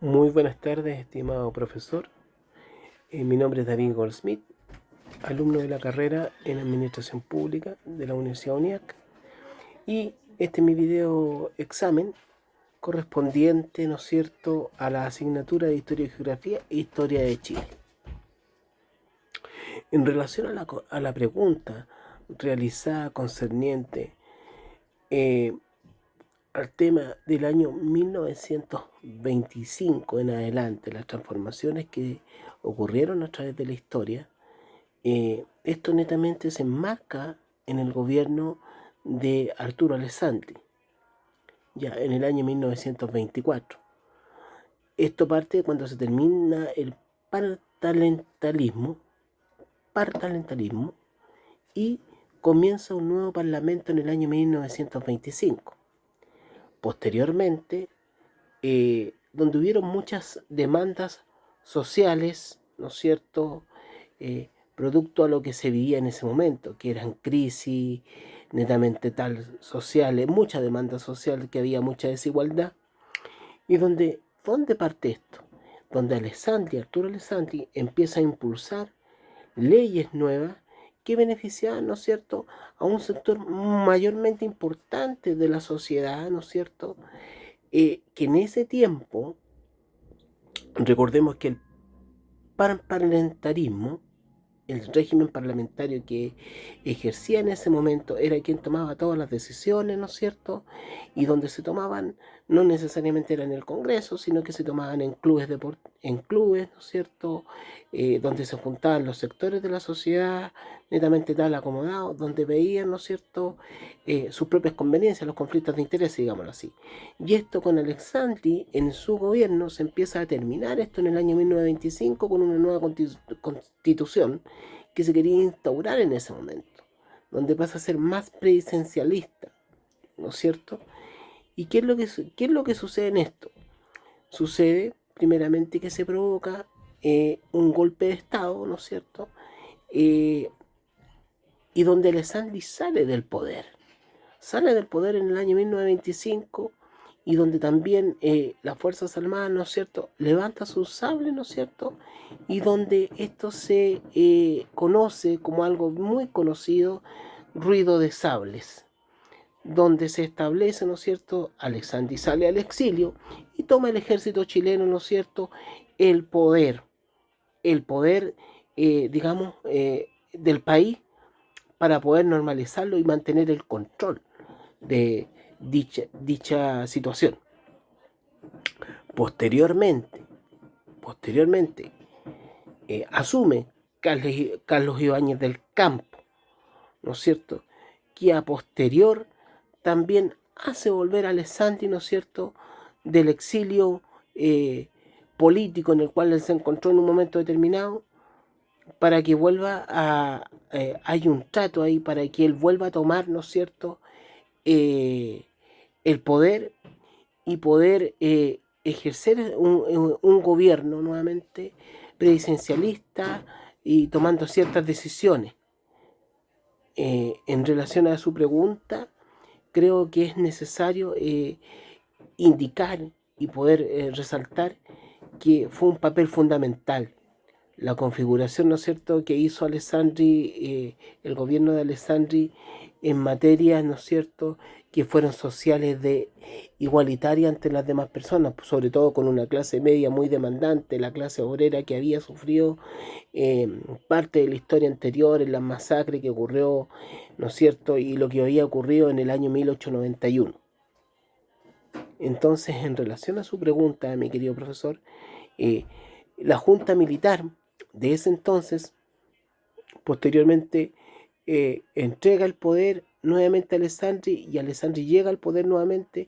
Muy buenas tardes, estimado profesor. Mi nombre es David Goldsmith, alumno de la carrera en Administración Pública de la Universidad UNIAC. Y este es mi video examen correspondiente, ¿no es cierto?, a la asignatura de Historia y Geografía e Historia de Chile. En relación a la pregunta realizada concerniente al tema del año 1925 en adelante, las transformaciones que ocurrieron a través de la historia, esto netamente se enmarca en el gobierno de Arturo Alessandri, ya en el año 1924. Esto parte cuando se termina el parlamentalismo y comienza un nuevo parlamento en el año 1925. Posteriormente, donde hubieron muchas demandas sociales, ¿no es cierto?, producto a lo que se vivía en ese momento, que eran crisis netamente tal sociales, mucha demanda social, que había mucha desigualdad. Y ¿dónde parte esto? Donde Arturo Alessandri empieza a impulsar leyes nuevas que beneficiaban, ¿no es cierto?, a un sector mayormente importante de la sociedad, ¿no es cierto?, que en ese tiempo, recordemos que el parlamentarismo, el régimen parlamentario que ejercía en ese momento, era quien tomaba todas las decisiones, ¿no es cierto?, y donde se tomaban no necesariamente era en el Congreso, sino que se tomaban en clubes, ¿no es cierto?, donde se juntaban los sectores de la sociedad netamente tal acomodados, donde veían, ¿no es cierto?, sus propias conveniencias, los conflictos de interés, digámoslo así. Y esto con Alessandri, en su gobierno, se empieza a terminar esto en el año 1925 con una nueva constitución que se quería instaurar en ese momento, donde pasa a ser más presidencialista, ¿no es cierto? ¿Y qué es lo que sucede en esto? Sucede, primeramente, que se provoca un golpe de Estado, ¿no es cierto?, y donde Alessandri sale del poder en el año 1925, y donde también las Fuerzas Armadas, ¿no es cierto?, levanta sus sables, ¿no es cierto?, y donde esto se conoce como algo muy conocido, ruido de sables, donde se establece, ¿no es cierto?, Alessandri sale al exilio y toma el ejército chileno, ¿no es cierto?, el poder, digamos, del país, para poder normalizarlo y mantener el control de dicha situación. Posteriormente, asume Carlos Ibáñez del Campo, ¿no es cierto?, que a posterior también hace volver a Alessandri, ¿no es cierto?, del exilio político en el cual él se encontró en un momento determinado, para que vuelva hay un trato ahí para que él vuelva a tomar, ¿no es cierto?, el poder y poder ejercer un gobierno nuevamente presidencialista y tomando ciertas decisiones. En relación a su pregunta, creo que es necesario indicar y poder resaltar que fue un papel fundamental la configuración, ¿no es cierto?, que hizo Alessandri, el gobierno de Alessandri, en materias, ¿no es cierto?, que fueron sociales de igualitaria ante las demás personas, sobre todo con una clase media muy demandante, la clase obrera que había sufrido parte de la historia anterior en la masacre que ocurrió, ¿no es cierto?, y lo que había ocurrido en el año 1891. Entonces, en relación a su pregunta, mi querido profesor, la Junta Militar de ese entonces, posteriormente, entrega el poder nuevamente a Alessandri, y Alessandri llega al poder nuevamente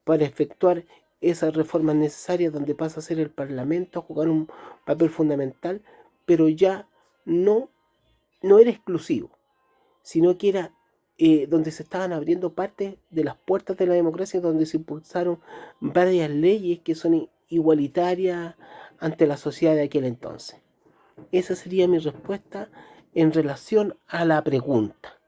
para efectuar esas reformas necesarias, donde pasa a ser el Parlamento a jugar un papel fundamental, pero ya no era exclusivo, sino que era donde se estaban abriendo parte de las puertas de la democracia, donde se impulsaron varias leyes que son igualitarias ante la sociedad de aquel entonces. Esa sería mi respuesta en relación a la pregunta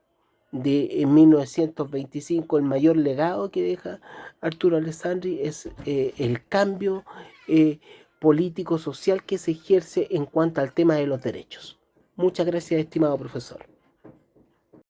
de en 1925. El mayor legado que deja Arturo Alessandri es el cambio político-social que se ejerce en cuanto al tema de los derechos. Muchas gracias, estimado profesor.